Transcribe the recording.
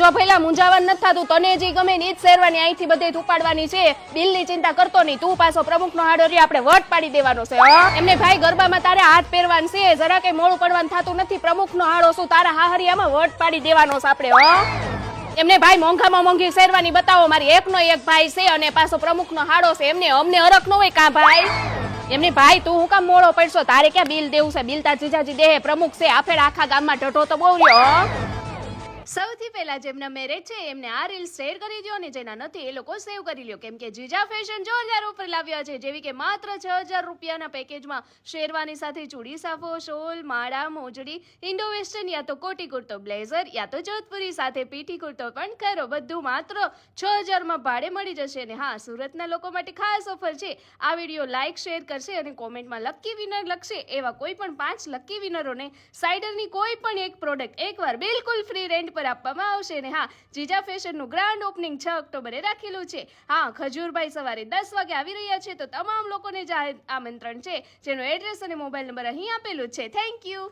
જો ભઈલા મુંજાવન નથી થાતું, તને જે ગમે ને ઈ જ શેરવાની અહીંથી બધે ઉપાડવાની છે. બિલની ચિંતા કરતો નહીં, તું પાછો પ્રમુખનો હાડો રી આપણે વટ પાડી દેવાનો છે. એમને ભાઈ ગરબામાં તારે હાથ પહેરવાનું છે, જરા કઈ મોડું પડવાનું થતું નથી. પ્રમુખનો હાડો શું તારા હાહરિયામાં વટ પાડી દેવાનો છે આપણે. એમને ભાઈ મોંઘામાં મોંઘી શેરવાની બતાવો, મારી એકનો એક ભાઈ છે અને પાછો પ્રમુખનો હાડો છે. એમને અમને હરખ ન હોય કા ભાઈ? એમને ભાઈ તું હું કામ મોડો પડશો? તારે ક્યાં બિલ દેવું છે? બિલ તાર જીજાજી દેહે, પ્રમુખ છે. આફેડ આખા ગામમાં ઢઢો તો બહુ રહ્યો. સૌથી પહેલા જેમના મેરેજ છે એમને આ રીલ શેર કરી દો અને જેના નથી એ લોકો સેવ કરી લ્યો, કેમ કે જીજા ફેશન જોરદાર ઓફર લાવ્યા છે, જેવી કે માત્ર 6000 રૂપિયાના પેકેજમાં શેરવાની સાથે ચૂડી સાફો, શોલ, માળા, મોજડી, ઇન્ડો વેસ્ટર્ન યા તો કોટી કુર્તો, બ્લેઝર યા તો જોધપુરી સાથે પીઠી કુર્તો પણ ખરો, બધું માત્ર 6000 માં ભાડે મળી જશે. અને હા, સુરતના લોકો માટે ખાસ ઓફર છે. આ વિડીયો લાઈક શેર કરશે અને કોમેન્ટમાં લકી વિનર લખશે એવા કોઈ પણ 5 લકી વિનરોને સાઇડરની કોઈ પણ એક પ્રોડક્ટ એકવાર બિલકુલ ફ્રી રેન્ટ આપવામાં આવશે. ને હા, જીજા ફેશનનું ગ્રાન્ડ ઓપનિંગ 6 ઓક્ટોબરે રાખેલું છે. હા, ખજૂરભાઈ સવારે 10 વાગે આવી રહ્યા છે, તો તમામ લોકોને જાહેર આમંત્રણ છે, જેનું એડ્રેસ અને મોબાઈલ નંબર અહીં આપેલું છે. Thank you.